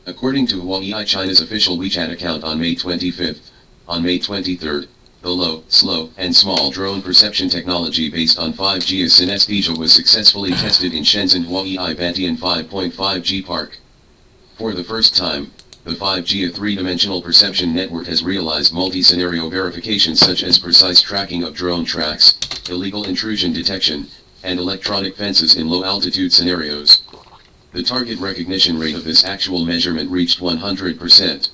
According to Huawei China's official WeChat account on May 25th, on May 23rd, the low, slow, and small drone perception technology based on 5G synesthesia was successfully tested in Shenzhen Huawei Bantian 5.5G Park. For the first time, the 5G three-dimensional perception network has realized multi-scenario verification such as precise tracking of drone tracks, illegal intrusion detection, and electronic fences in low-altitude scenarios. The target recognition rate of this actual measurement reached 100%.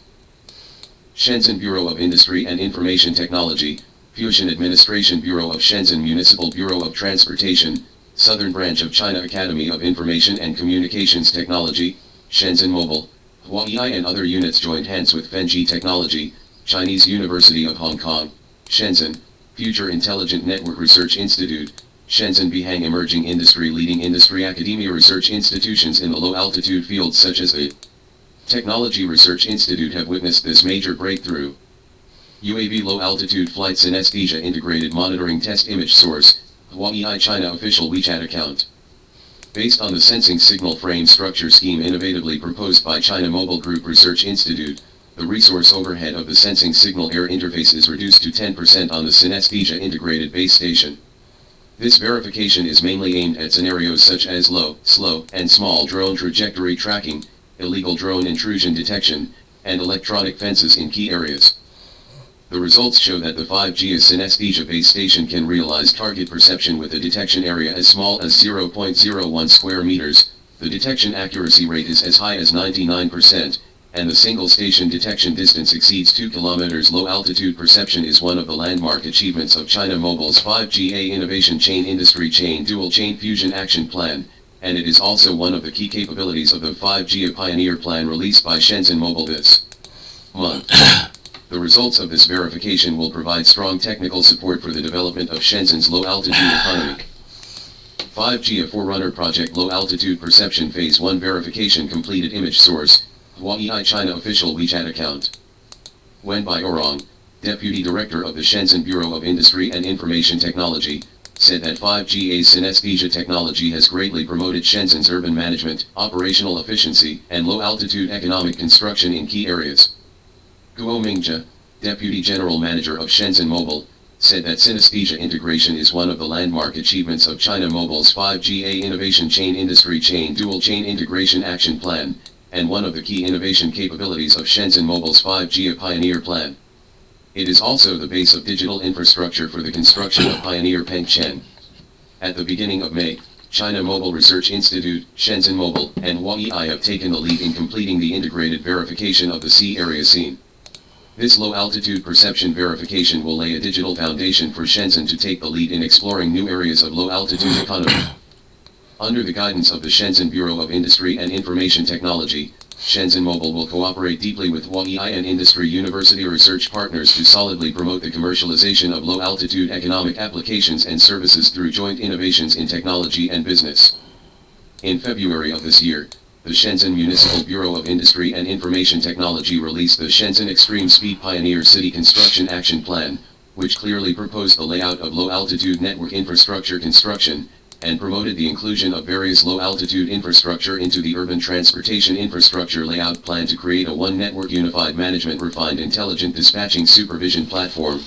Shenzhen Bureau of Industry and Information Technology, Fusion Administration Bureau of Shenzhen Municipal Bureau of Transportation, Southern Branch of China Academy of Information and Communications Technology, Shenzhen Mobile, Huawei and other units joined hands with Fenji Technology, Chinese University of Hong Kong, Shenzhen, Future Intelligent Network Research Institute, Shenzhen Bihang Emerging Industry leading industry academia research institutions in the low-altitude fields such as the Technology Research Institute have witnessed this major breakthrough. UAV Low-Altitude Flight Synesthesia Integrated Monitoring Test Image Source, Huawei China Official WeChat Account. Based on the Sensing Signal Frame Structure Scheme innovatively proposed by China Mobile Group Research Institute, the resource overhead of the Sensing Signal Air Interface is reduced to 10% on the Synesthesia Integrated Base Station. This verification is mainly aimed at scenarios such as low, slow, and small drone trajectory tracking, illegal drone intrusion detection, and electronic fences in key areas. The results show that the 5G synesthesia base station can realize target perception with a detection area as small as 0.01 square meters, the detection accuracy rate is as high as 99%, and the single station detection distance exceeds 2 kilometers. Low-altitude perception is one of the landmark achievements of China Mobile's 5G Innovation Chain Industry Chain Dual Chain Fusion Action Plan, and it is also one of the key capabilities of the 5G Pioneer Plan released by Shenzhen Mobile this month. The results of this verification will provide strong technical support for the development of Shenzhen's low-altitude economy. 5G Forerunner Project Low-Altitude Perception Phase 1 Verification Completed Image Source, Huawei China Official WeChat Account. Wen Baiorong, Deputy Director of the Shenzhen Bureau of Industry and Information Technology, said that 5G synesthesia technology has greatly promoted Shenzhen's urban management, operational efficiency, and low-altitude economic construction in key areas. Guo Mingjia, Deputy General Manager of Shenzhen Mobile, said that synesthesia integration is one of the landmark achievements of China Mobile's 5G Innovation Chain Industry Chain Dual Chain Integration Action Plan, and one of the key innovation capabilities of Shenzhen Mobile's 5G Pioneer Plan. It is also the base of digital infrastructure for the construction of Pioneer Pengchen. At the beginning of May, China Mobile Research Institute, Shenzhen Mobile, and Huawei have taken the lead in completing the integrated verification of the sea area scene. This low-altitude perception verification will lay a digital foundation for Shenzhen to take the lead in exploring new areas of low-altitude economy. Under the guidance of the Shenzhen Bureau of Industry and Information Technology, Shenzhen Mobile will cooperate deeply with Huawei and industry university research partners to solidly promote the commercialization of low-altitude economic applications and services through joint innovations in technology and business. In February of this year, the Shenzhen Municipal Bureau of Industry and Information Technology released the Shenzhen Extreme Speed Pioneer City Construction Action Plan, which clearly proposed the layout of low-altitude network infrastructure construction, and promoted the inclusion of various low-altitude infrastructure into the urban transportation infrastructure layout plan to create a one-network unified management refined intelligent dispatching supervision platform.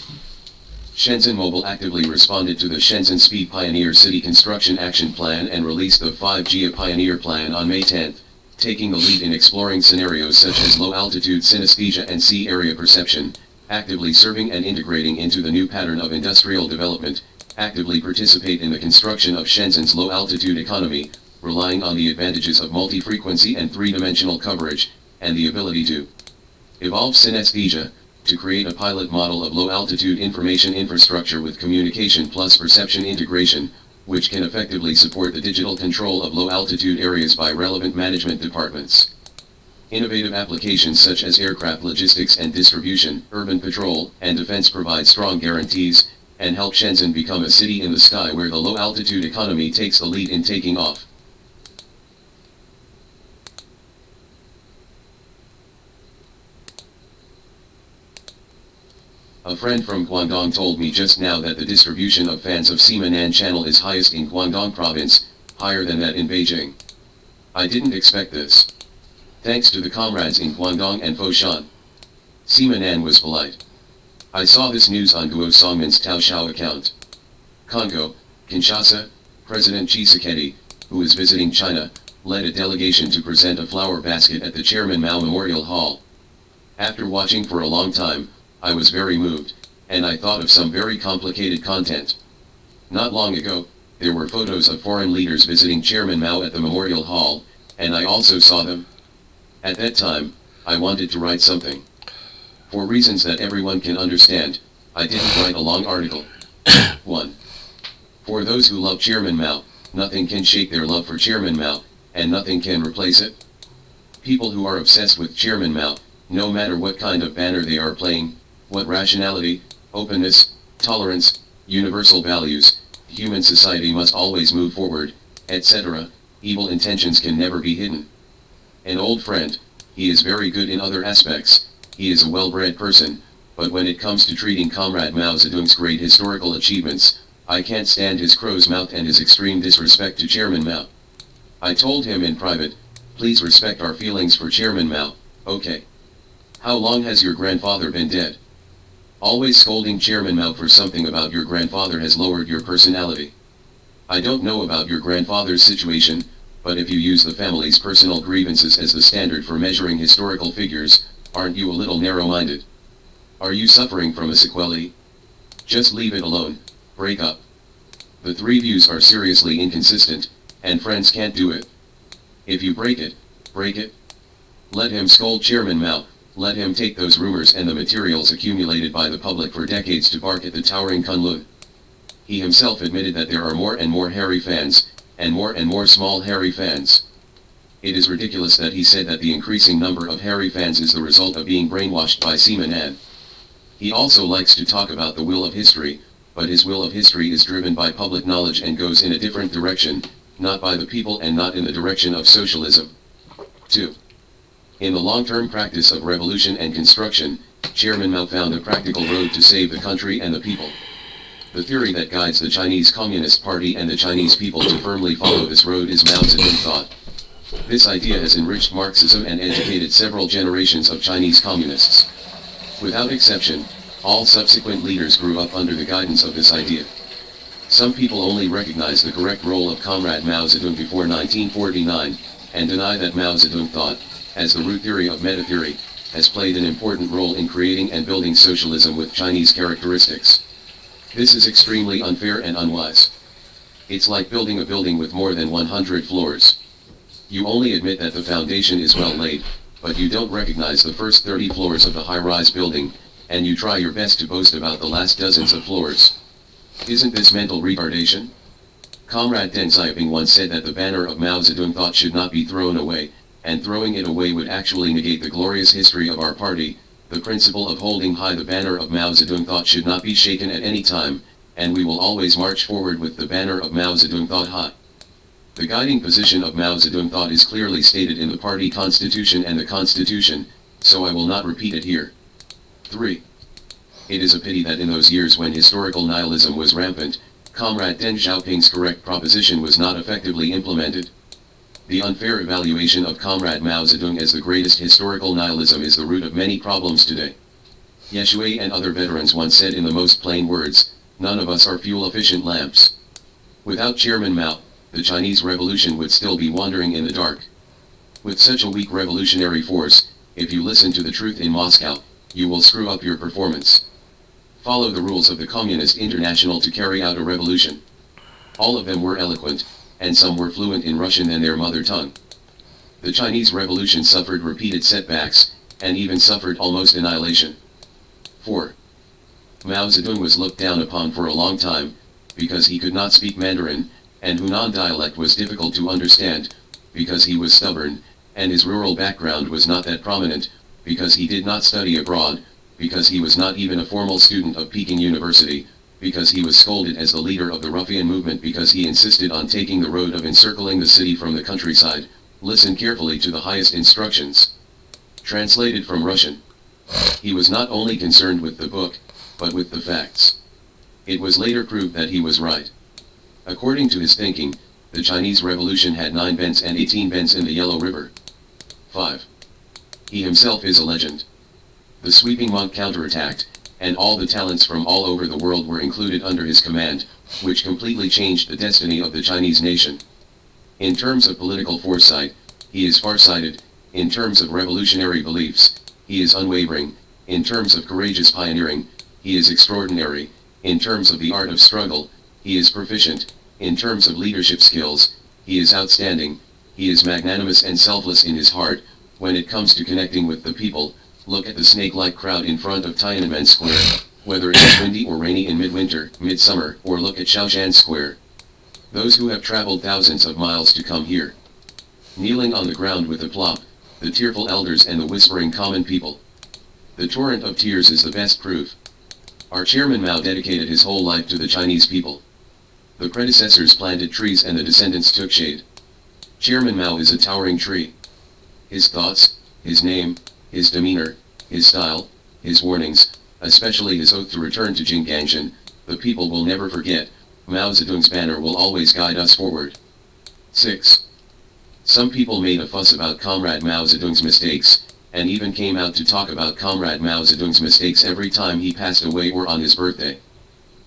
Shenzhen Mobile actively responded to the Shenzhen Speed Pioneer City Construction Action Plan and released the 5G Pioneer Plan on May 10, taking the lead in exploring scenarios such as low-altitude synesthesia and sea area perception, actively serving and integrating into the new pattern of industrial development, actively participate in the construction of Shenzhen's low-altitude economy, relying on the advantages of multi-frequency and three-dimensional coverage, and the ability to evolve synesthesia, to create a pilot model of low-altitude information infrastructure with communication plus perception integration, which can effectively support the digital control of low-altitude areas by relevant management departments. Innovative applications such as aircraft logistics and distribution, urban patrol, and defense provide strong guarantees, and help Shenzhen become a city in the sky where the low-altitude economy takes the lead in taking off. A friend from Guangdong told me just now that the distribution of fans of Ximenan Channel is highest in Guangdong province, higher than that in Beijing. I didn't expect this. Thanks to the comrades in Guangdong and Foshan. Sima Nan was polite. I saw this news on Guo Songman's Taoxiao account. Congo, Kinshasa, President Tshisekedi, who is visiting China, led a delegation to present a flower basket at the Chairman Mao Memorial Hall. After watching for a long time, I was very moved, and I thought of some very complicated content. Not long ago, there were photos of foreign leaders visiting Chairman Mao at the Memorial Hall, and I also saw them. At that time, I wanted to write something. For reasons that everyone can understand, I didn't write a long article. 1. For those who love Chairman Mao, nothing can shake their love for Chairman Mao, and nothing can replace it. People who are obsessed with Chairman Mao, no matter what kind of banner they are playing, what rationality, openness, tolerance, universal values, human society must always move forward, etc., evil intentions can never be hidden. An old friend, he is very good in other aspects, he is a well-bred person, but when it comes to treating Comrade Mao Zedong's great historical achievements, I can't stand his crow's mouth and his extreme disrespect to Chairman Mao. I told him in private, please respect our feelings for Chairman Mao, okay? How long has your grandfather been dead? Always scolding Chairman Mao for something about your grandfather has lowered your personality. I don't know about your grandfather's situation, but if you use the family's personal grievances as the standard for measuring historical figures, aren't you a little narrow-minded? Are you suffering from a sequelae? Just leave it alone, break up. The three views are seriously inconsistent, and friends can't do it. If you break it, break it. Let him scold Chairman Mao, let him take those rumors and the materials accumulated by the public for decades to bark at the towering Kunlun. He himself admitted that there are more and more hairy fans, and more small hairy fans. It is ridiculous that he said that the increasing number of hairy fans is the result of being brainwashed by Sima Nan. He also likes to talk about the will of history, but his will of history is driven by public knowledge and goes in a different direction, not by the people and not in the direction of socialism. 2. In the long-term practice of revolution and construction, Chairman Mao found a practical road to save the country and the people. The theory that guides the Chinese Communist Party and the Chinese people to firmly follow this road is Mao Zedong thought. This idea has enriched Marxism and educated several generations of Chinese communists. Without exception, all subsequent leaders grew up under the guidance of this idea. Some people only recognize the correct role of Comrade Mao Zedong before 1949, and deny that Mao Zedong thought, as the root theory of meta-theory, has played an important role in creating and building socialism with Chinese characteristics. This is extremely unfair and unwise. It's like building a building with more than 100 floors. You only admit that the foundation is well laid, but you don't recognize the first 30 floors of the high-rise building, and you try your best to boast about the last dozens of floors. Isn't this mental retardation? Comrade Deng Xiaoping once said that the banner of Mao Zedong thought should not be thrown away, and throwing it away would actually negate the glorious history of our party. The principle of holding high the banner of Mao Zedong thought should not be shaken at any time, and we will always march forward with the banner of Mao Zedong thought high. The guiding position of Mao Zedong thought is clearly stated in the party constitution and the constitution, so I will not repeat it here. 3. It is a pity that in those years when historical nihilism was rampant, Comrade Deng Xiaoping's correct proposition was not effectively implemented. The unfair evaluation of Comrade Mao Zedong as the greatest historical nihilism is the root of many problems today. Ye Shui and other veterans once said in the most plain words, none of us are fuel-efficient lamps. Without Chairman Mao, the Chinese Revolution would still be wandering in the dark. With such a weak revolutionary force, if you listen to the truth in Moscow, you will screw up your performance. Follow the rules of the Communist International to carry out a revolution. All of them were eloquent, and some were fluent in Russian than their mother tongue. The Chinese Revolution suffered repeated setbacks, and even suffered almost annihilation. 4. Mao Zedong was looked down upon for a long time, because he could not speak Mandarin, and Hunan dialect was difficult to understand, because he was stubborn, and his rural background was not that prominent, because he did not study abroad, because he was not even a formal student of Peking University, because he was scolded as the leader of the ruffian movement because he insisted on taking the road of encircling the city from the countryside. Listen carefully to the highest instructions. Translated from Russian. He was not only concerned with the book, but with the facts. It was later proved that he was right. According to his thinking, the Chinese Revolution had 9 bends and 18 bends in the Yellow River. 5. He himself is a legend. The sweeping monk counterattacked, and all the talents from all over the world were included under his command, which completely changed the destiny of the Chinese nation. In terms of political foresight, he is farsighted. In terms of revolutionary beliefs, he is unwavering. In terms of courageous pioneering, he is extraordinary. In terms of the art of struggle, he is proficient. In terms of leadership skills, he is outstanding. He is magnanimous and selfless in his heart. When it comes to connecting with the people, look at the snake-like crowd in front of Tiananmen Square, whether it is windy or rainy in midwinter, midsummer, or look at Shaoshan Square. Those who have traveled thousands of miles to come here. Kneeling on the ground with the plop, the tearful elders and the whispering common people. The torrent of tears is the best proof. Our chairman Mao dedicated his whole life to the Chinese people. The predecessors planted trees and the descendants took shade. Chairman Mao is a towering tree. His thoughts, his name, his demeanor, his style, his warnings, especially his oath to return to Jinggangshan, the people will never forget. Mao Zedong's banner will always guide us forward. 6. Some people made a fuss about Comrade Mao Zedong's mistakes, and even came out to talk about Comrade Mao Zedong's mistakes every time he passed away or on his birthday.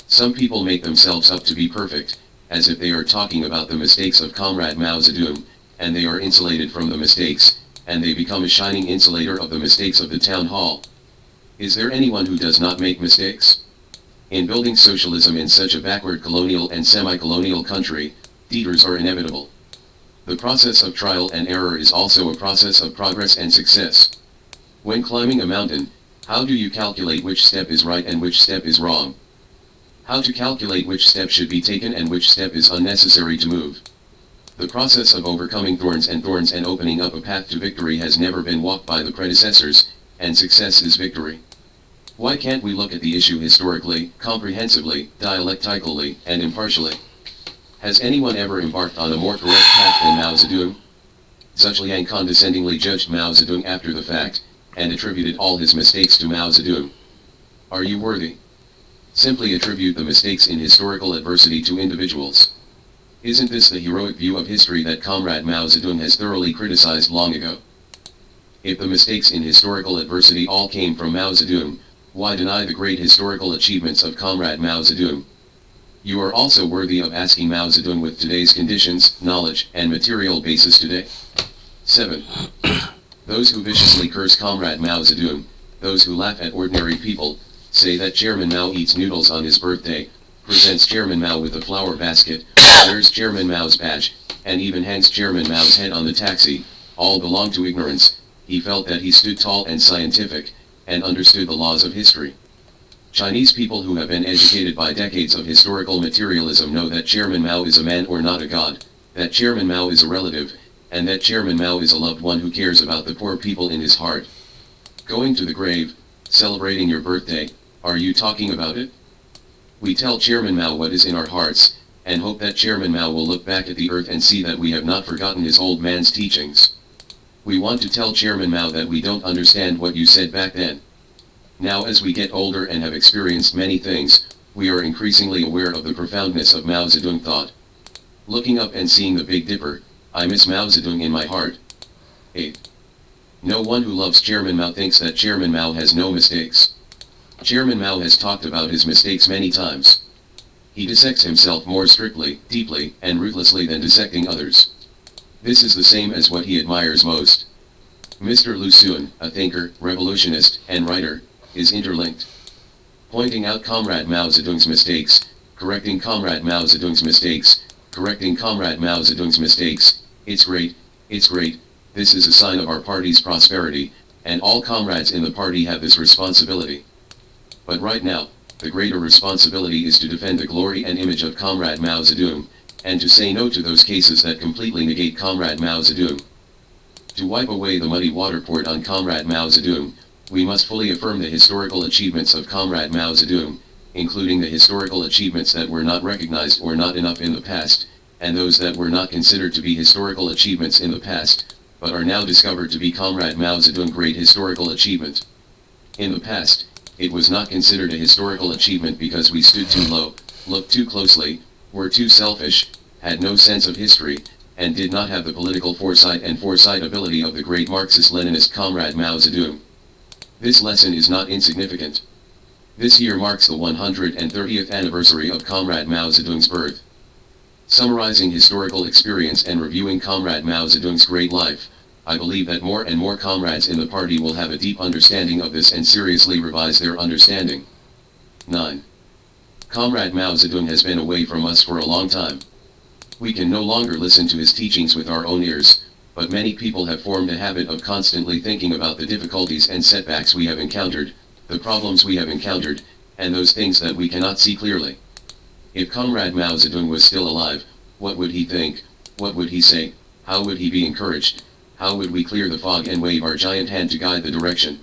Some people make themselves up to be perfect, as if they are talking about the mistakes of Comrade Mao Zedong, and they are insulated from the mistakes, and they become a shining insulator of the mistakes of the town hall. Is there anyone who does not make mistakes? In building socialism in such a backward colonial and semi-colonial country, detours are inevitable. The process of trial and error is also a process of progress and success. When climbing a mountain, how do you calculate which step is right and which step is wrong? How to calculate which step should be taken and which step is unnecessary to move? The process of overcoming thorns and opening up a path to victory has never been walked by the predecessors, and success is victory. Why can't we look at the issue historically, comprehensively, dialectically, and impartially? Has anyone ever embarked on a more correct path than Mao Zedong? Zhuliang condescendingly judged Mao Zedong after the fact, and attributed all his mistakes to Mao Zedong. Are you worthy? Simply attribute the mistakes in historical adversity to individuals. Isn't this the heroic view of history that Comrade Mao Zedong has thoroughly criticized long ago? If the mistakes in historical adversity all came from Mao Zedong, why deny the great historical achievements of Comrade Mao Zedong? You are also worthy of asking Mao Zedong with today's conditions, knowledge, and material basis today. 7. Those who viciously curse Comrade Mao Zedong, those who laugh at ordinary people, say that Chairman Mao eats noodles on his birthday, presents Chairman Mao with a flower basket, wears Chairman Mao's badge, and even hangs Chairman Mao's head on the taxi, all belong to ignorance. He felt that he stood tall and scientific, and understood the laws of history. Chinese people who have been educated by decades of historical materialism know that Chairman Mao is a man or not a god, that Chairman Mao is a relative, and that Chairman Mao is a loved one who cares about the poor people in his heart. Going to the grave, celebrating your birthday, are you talking about it? We tell Chairman Mao what is in our hearts, and hope that Chairman Mao will look back at the earth and see that we have not forgotten his old man's teachings. We want to tell Chairman Mao that we don't understand what you said back then. Now as we get older and have experienced many things, we are increasingly aware of the profoundness of Mao Zedong thought. Looking up and seeing the Big Dipper, I miss Mao Zedong in my heart. 8. No one who loves Chairman Mao thinks that Chairman Mao has no mistakes. Chairman Mao has talked about his mistakes many times. He dissects himself more strictly, deeply, and ruthlessly than dissecting others. This is the same as what he admires most. Mr. Lu Xun, a thinker, revolutionist, and writer, is interlinked. Pointing out Comrade Mao Zedong's mistakes, correcting Comrade Mao Zedong's mistakes, correcting Comrade Mao Zedong's mistakes, it's great, this is a sign of our party's prosperity, and all comrades in the party have this responsibility. But right now, the greater responsibility is to defend the glory and image of Comrade Mao Zedong, and to say no to those cases that completely negate Comrade Mao Zedong. To wipe away the muddy water poured on Comrade Mao Zedong, we must fully affirm the historical achievements of Comrade Mao Zedong, including the historical achievements that were not recognized or not enough in the past, and those that were not considered to be historical achievements in the past, but are now discovered to be Comrade Mao Zedong's great historical achievement. In the past, it was not considered a historical achievement because we stood too low, looked too closely, were too selfish, had no sense of history, and did not have the political foresight and foresightability of the great Marxist-Leninist comrade Mao Zedong. This lesson is not insignificant. This year marks the 130th anniversary of Comrade Mao Zedong's birth. Summarizing historical experience and reviewing Comrade Mao Zedong's great life, I believe that more and more comrades in the party will have a deep understanding of this and seriously revise their understanding. 9. Comrade Mao Zedong has been away from us for a long time. We can no longer listen to his teachings with our own ears, but many people have formed a habit of constantly thinking about the difficulties and setbacks we have encountered, the problems we have encountered, and those things that we cannot see clearly. If Comrade Mao Zedong was still alive, what would he think? What would he say? How would he be encouraged? How would we clear the fog and wave our giant hand to guide the direction?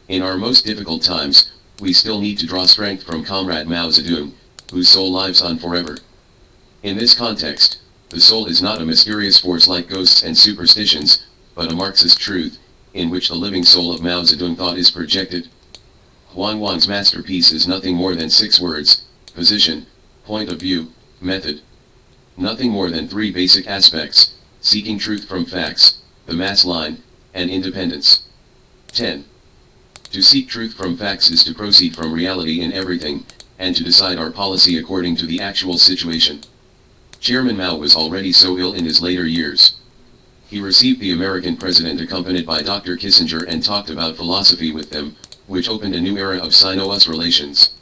In our most difficult times, we still need to draw strength from Comrade Mao Zedong, whose soul lives on forever. In this context, the soul is not a mysterious force like ghosts and superstitions, but a Marxist truth, in which the living soul of Mao Zedong thought is projected. Huang Wang's masterpiece is nothing more than 6 words: position, point of view, method. Nothing more than 3 basic aspects: seeking truth from facts, the mass line, and independence. 10. To seek truth from facts is to proceed from reality in everything, and to decide our policy according to the actual situation. Chairman Mao was already so ill in his later years. He received the American president accompanied by Dr. Kissinger and talked about philosophy with them, which opened a new era of Sino-US relations.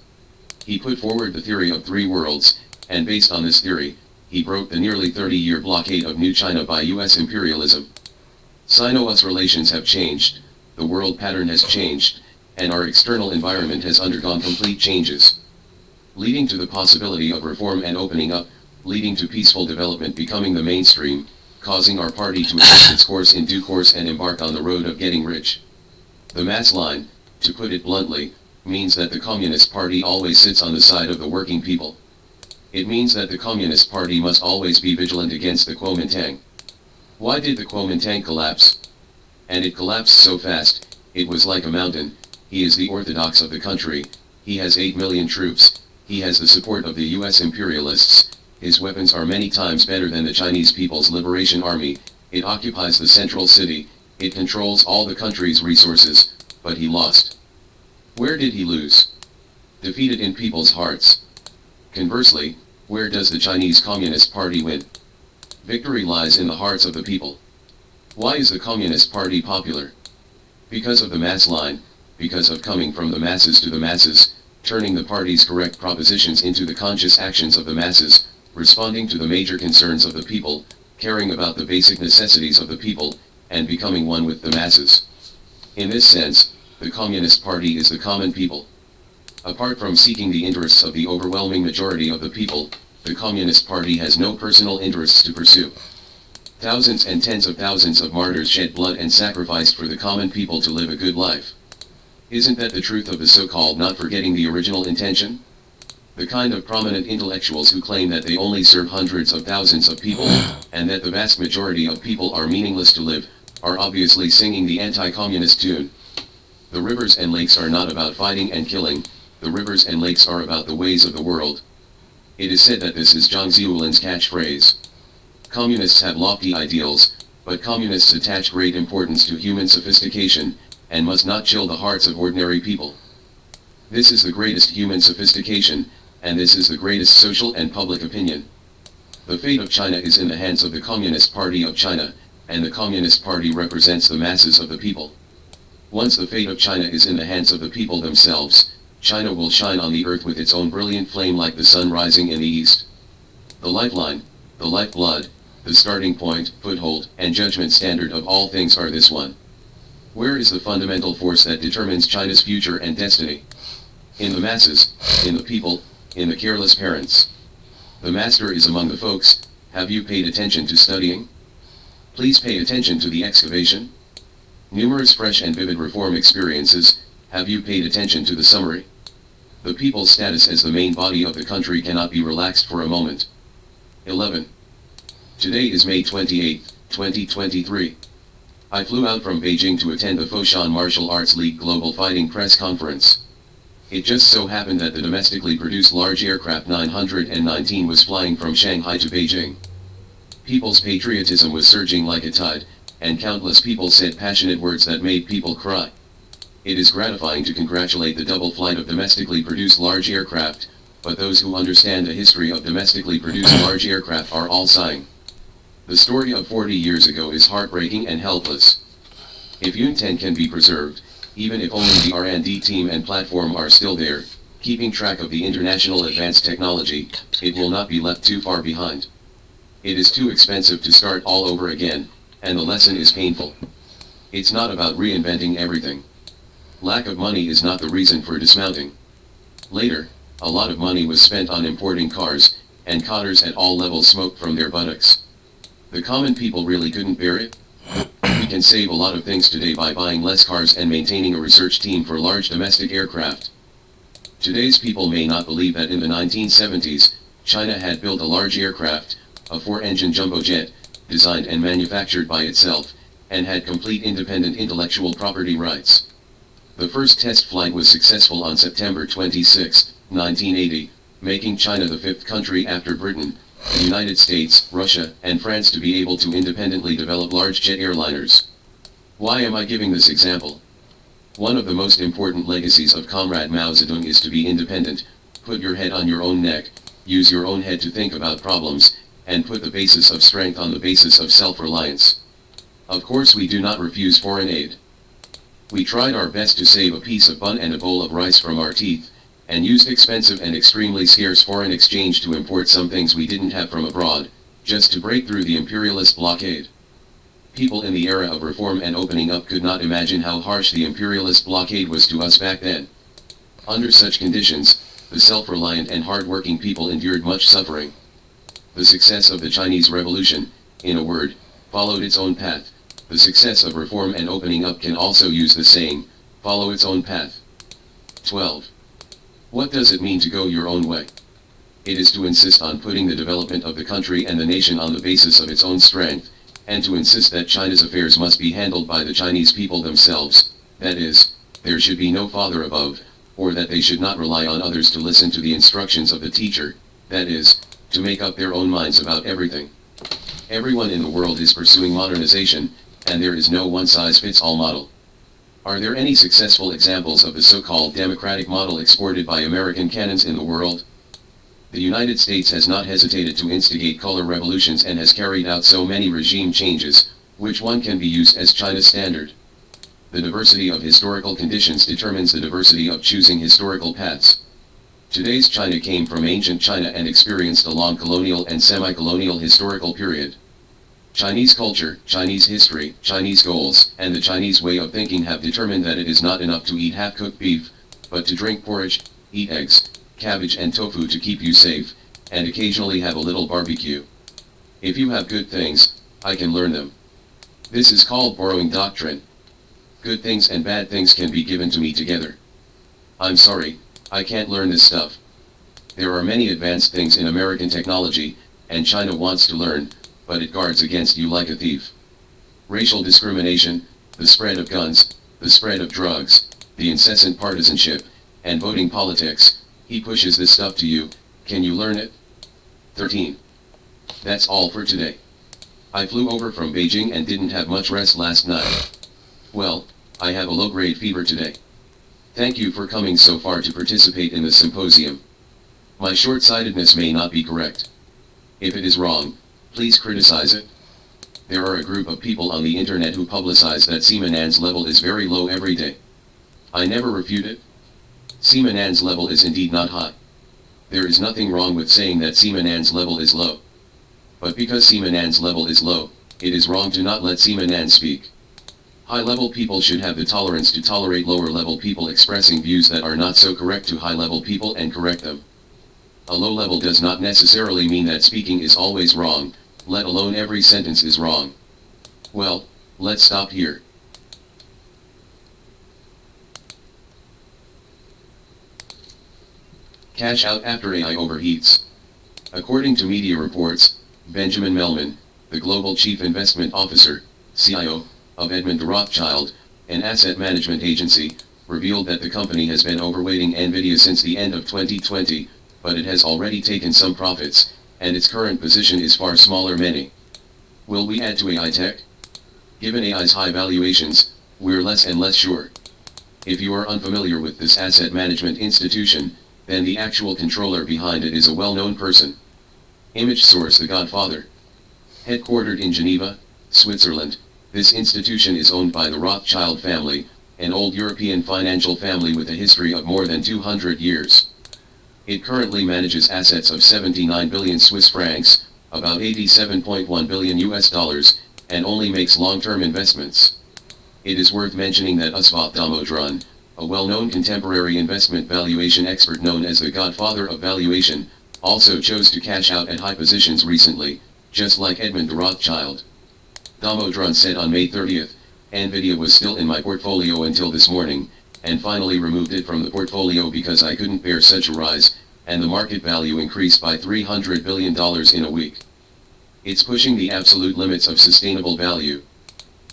He put forward the theory of 3 worlds, and based on this theory, he broke the nearly 30-year blockade of New China by US imperialism. Sino-US relations have changed, the world pattern has changed, and our external environment has undergone complete changes, leading to the possibility of reform and opening up, leading to peaceful development becoming the mainstream, causing our party to adjust its course in due course and embark on the road of getting rich. The mass line, to put it bluntly, means that the Communist Party always sits on the side of the working people. It means that the Communist Party must always be vigilant against the Kuomintang. Why did the Kuomintang collapse? And it collapsed so fast, it was like a mountain. He is the orthodox of the country, he has 8 million troops, he has the support of the US imperialists, his weapons are many times better than the Chinese People's Liberation Army, it occupies the central city, it controls all the country's resources, but he lost. Where did he lose? Defeated in people's hearts. Conversely, where does the Chinese Communist Party win? Victory lies in the hearts of the people. Why is the Communist Party popular? Because of the mass line, because of coming from the masses to the masses, turning the party's correct propositions into the conscious actions of the masses, responding to the major concerns of the people, caring about the basic necessities of the people, and becoming one with the masses. In this sense, the Communist Party is the common people. Apart from seeking the interests of the overwhelming majority of the people, the Communist Party has no personal interests to pursue. Thousands and tens of thousands of martyrs shed blood and sacrificed for the common people to live a good life. Isn't that the truth of the so-called not forgetting the original intention? The kind of prominent intellectuals who claim that they only serve hundreds of thousands of people, and that the vast majority of people are meaningless to live, are obviously singing the anti-communist tune. The rivers and lakes are not about fighting and killing, the rivers and lakes are about the ways of the world. It is said that this is Zhang Ziulin's catchphrase. Communists have lofty ideals, but communists attach great importance to human sophistication, and must not chill the hearts of ordinary people. This is the greatest human sophistication, and this is the greatest social and public opinion. The fate of China is in the hands of the Communist Party of China, and the Communist Party represents the masses of the people. Once the fate of China is in the hands of the people themselves, China will shine on the earth with its own brilliant flame like the sun rising in the east. The lifeline, the lifeblood, the starting point, foothold, and judgment standard of all things are this one. Where is the fundamental force that determines China's future and destiny? In the masses, in the people, in the careless parents. The master is among the folks. Have you paid attention to studying? Please pay attention to the excavation. Numerous fresh and vivid reform experiences. Have you paid attention to the summary? The people's status as the main body of the country cannot be relaxed for a moment. 11. Today is May 28, 2023. I flew out from Beijing to attend the Foshan Martial Arts League Global Fighting Press Conference. It just so happened that the domestically produced large aircraft 919 was flying from Shanghai to Beijing. People's patriotism was surging like a tide, and countless people said passionate words that made people cry. It is gratifying to congratulate the double flight of domestically produced large aircraft, but those who understand the history of domestically produced large aircraft are all sighing. The story of 40 years ago is heartbreaking and helpless. If Yunten can be preserved, even if only the R&D team and platform are still there, keeping track of the international advanced technology, it will not be left too far behind. It is too expensive to start all over again, and the lesson is painful. It's not about reinventing everything. Lack of money is not the reason for dismounting. Later, a lot of money was spent on importing cars, and cotters at all levels smoked from their buttocks. The common people really couldn't bear it. We can save a lot of things today by buying less cars and maintaining a research team for large domestic aircraft. Today's people may not believe that in the 1970s, China had built a large aircraft, a 4-engine jumbo jet, designed and manufactured by itself, and had complete independent intellectual property rights. The first test flight was successful on September 26, 1980, making China the fifth country after Britain, the United States, Russia, and France to be able to independently develop large jet airliners. Why am I giving this example? One of the most important legacies of Comrade Mao Zedong is to be independent, put your head on your own neck, use your own head to think about problems, and put the basis of strength on the basis of self-reliance. Of course we do not refuse foreign aid. We tried our best to save a piece of bun and a bowl of rice from our teeth, and used expensive and extremely scarce foreign exchange to import some things we didn't have from abroad, just to break through the imperialist blockade. People in the era of reform and opening up could not imagine how harsh the imperialist blockade was to us back then. Under such conditions, the self-reliant and hard-working people endured much suffering. The success of the Chinese Revolution, in a word, followed its own path. The success of reform and opening up can also use the saying, follow its own path. 12. What does it mean to go your own way? It is to insist on putting the development of the country and the nation on the basis of its own strength, and to insist that China's affairs must be handled by the Chinese people themselves, that is, there should be no father above, or that they should not rely on others to listen to the instructions of the teacher, that is, to make up their own minds about everything. Everyone in the world is pursuing modernization, and there is no one-size-fits-all model. Are there any successful examples of the so-called democratic model exported by American cannons in the world? The United States has not hesitated to instigate color revolutions and has carried out so many regime changes, which one can be used as China's standard. The diversity of historical conditions determines the diversity of choosing historical paths. Today's China came from ancient China and experienced a long colonial and semi-colonial historical period. Chinese culture, Chinese history, Chinese goals, and the Chinese way of thinking have determined that it is not enough to eat half-cooked beef, but to drink porridge, eat eggs, cabbage and tofu to keep you safe, and occasionally have a little barbecue. If you have good things, I can learn them. This is called borrowing doctrine. Good things and bad things can be given to me together. I'm sorry, I can't learn this stuff. There are many advanced things in American technology, and China wants to learn, but it guards against you like a thief. Racial discrimination, the spread of guns, the spread of drugs, the incessant partisanship, and voting politics, he pushes this stuff to you, can you learn it? 13. That's all for today. I flew over from Beijing and didn't have much rest last night. Well, I have a low-grade fever today. Thank you for coming so far to participate in the symposium. My short-sightedness may not be correct. If it is wrong, please criticize it. There are a group of people on the internet who publicize that Siemens level is very low every day. I never refute it. Siemens level is indeed not high. There is nothing wrong with saying that Siemens level is low. But because Siemens level is low, it is wrong to not let Siemens speak. High-level people should have the tolerance to tolerate lower-level people expressing views that are not so correct to high-level people and correct them. A low level does not necessarily mean that speaking is always wrong, let alone every sentence is wrong. Well, let's stop here. Cash out after AI overheats. According to media reports, Benjamin Mellman, the global chief investment officer, CIO, of Edmund Rothschild, an asset management agency, revealed that the company has been overweighting Nvidia since the end of 2020, but it has already taken some profits, and its current position is far smaller many. Will we add to AI tech? Given AI's high valuations, we're less and less sure. If you are unfamiliar with this asset management institution, then the actual controller behind it is a well-known person. Image source: The Godfather. Headquartered in Geneva, Switzerland, this institution is owned by the Rothschild family, an old European financial family with a history of more than 200 years. It currently manages assets of 79 billion Swiss francs, about 87.1 billion US dollars, and only makes long-term investments. It is worth mentioning that Usvat Damodran, a well-known contemporary investment valuation expert known as the Godfather of Valuation, also chose to cash out at high positions recently, just like Edmund de Rothschild. Damodran said on May 30th, Nvidia was still in my portfolio until this morning, and finally removed it from the portfolio because I couldn't bear such a rise, and the market value increased by $300 billion in a week. It's pushing the absolute limits of sustainable value.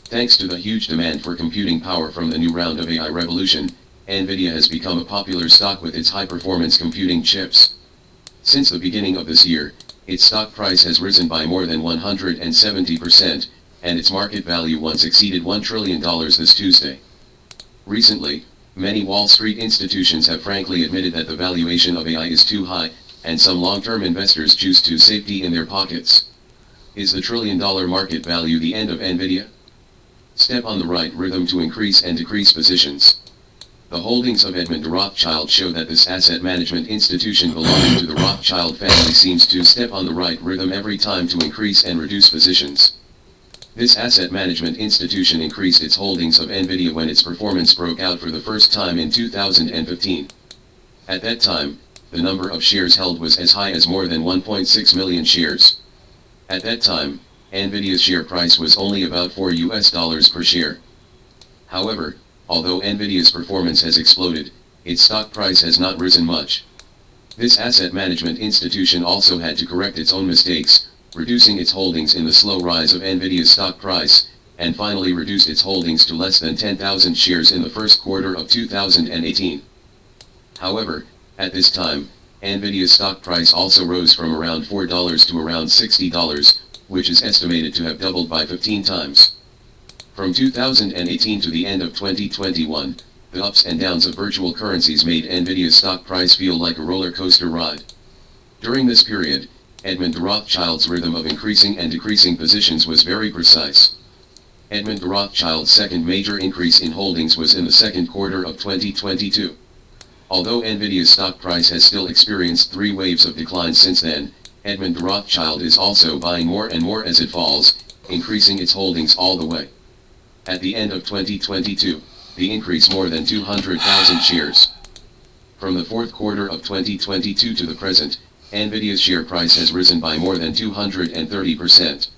Thanks to the huge demand for computing power from the new round of AI revolution, Nvidia has become a popular stock with its high-performance computing chips. Since the beginning of this year, its stock price has risen by more than 170%, and its market value once exceeded $1 trillion this Tuesday. Recently, many Wall Street institutions have frankly admitted that the valuation of AI is too high, and some long-term investors choose to safety in their pockets. Is the trillion-dollar market value the end of Nvidia? Step on the right rhythm to increase and decrease positions. The holdings of Edmund de Rothschild show that this asset management institution belonging to the Rothschild family seems to step on the right rhythm every time to increase and reduce positions. This asset management institution increased its holdings of Nvidia when its performance broke out for the first time in 2015. At that time, the number of shares held was as high as more than 1.6 million shares. At that time, Nvidia's share price was only about $4 per share. However, although Nvidia's performance has exploded, its stock price has not risen much. This asset management institution also had to correct its own mistakes, reducing its holdings in the slow rise of Nvidia's stock price, and finally reduced its holdings to less than 10,000 shares in the first quarter of 2018. However, at this time, Nvidia's stock price also rose from around $4 to around $60, which is estimated to have doubled by 15 times. From 2018 to the end of 2021, the ups and downs of virtual currencies made Nvidia's stock price feel like a roller coaster ride. During this period, Edmund de Rothschild's rhythm of increasing and decreasing positions was very precise. Edmund de Rothschild's second major increase in holdings was in the second quarter of 2022. Although Nvidia's stock price has still experienced 3 waves of decline since then, Edmund de Rothschild is also buying more and more as it falls, increasing its holdings all the way. At the end of 2022, the increase more than 200,000 shares. From the fourth quarter of 2022 to the present, Nvidia's share price has risen by more than 230%.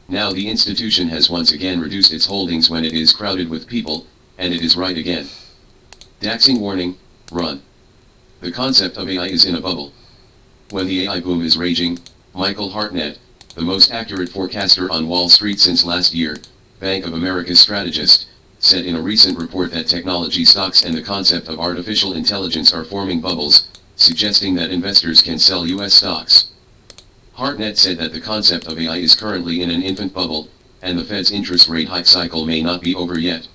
Now the institution has once again reduced its holdings when it is crowded with people, and it is right again. Daxing warning, run. The concept of AI is in a bubble. When the AI boom is raging, Michael Hartnett, the most accurate forecaster on Wall Street since last year, Bank of America's strategist, said in a recent report that technology stocks and the concept of artificial intelligence are forming bubbles, suggesting that investors can sell US stocks. Hartnett said that the concept of AI is currently in an infant bubble, and the Fed's interest rate hike cycle may not be over yet.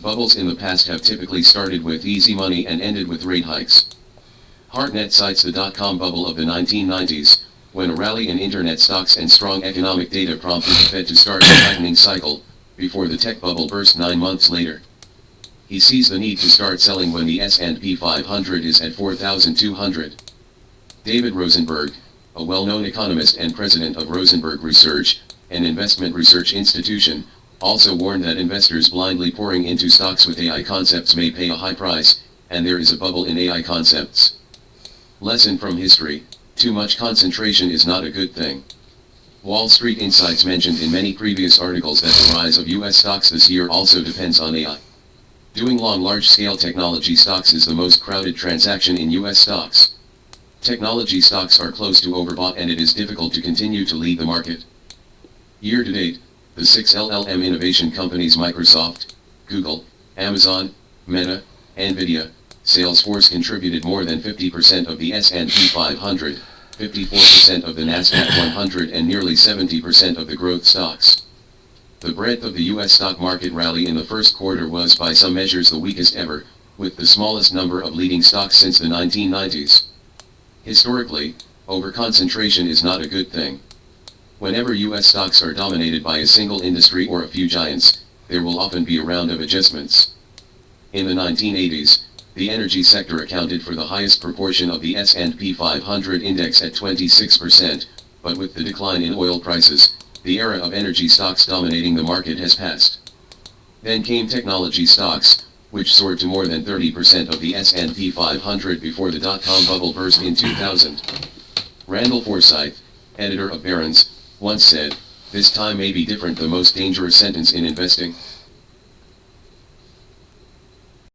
Bubbles in the past have typically started with easy money and ended with rate hikes. Hartnett cites the dot-com bubble of the 1990s, when a rally in internet stocks and strong economic data prompted the Fed to start a tightening cycle, before the tech bubble burst 9 months later. He sees the need to start selling when the S&P 500 is at 4,200. David Rosenberg, a well-known economist and president of Rosenberg Research, an investment research institution, also warned that investors blindly pouring into stocks with AI concepts may pay a high price, and there is a bubble in AI concepts. Lesson from history: too much concentration is not a good thing. Wall Street Insights mentioned in many previous articles that the rise of US stocks this year also depends on AI. Doing long large-scale technology stocks is the most crowded transaction in US stocks. Technology stocks are close to overbought and it is difficult to continue to lead the market. Year to date, the 6 LLM innovation companies Microsoft, Google, Amazon, Meta, Nvidia, Salesforce contributed more than 50% of the S&P 500. 54% of the Nasdaq 100 and nearly 70% of the growth stocks. The breadth of the U.S. stock market rally in the first quarter was by some measures the weakest ever, with the smallest number of leading stocks since the 1990s. Historically, overconcentration is not a good thing. Whenever U.S. stocks are dominated by a single industry or a few giants, there will often be a round of adjustments. In the 1980s, the energy sector accounted for the highest proportion of the S&P 500 index at 26%, but with the decline in oil prices, the era of energy stocks dominating the market has passed. Then came technology stocks, which soared to more than 30% of the S&P 500 before the dot-com bubble burst in 2000. Randall Forsyth, editor of Barron's, once said, "This time may be different, the most dangerous sentence in investing."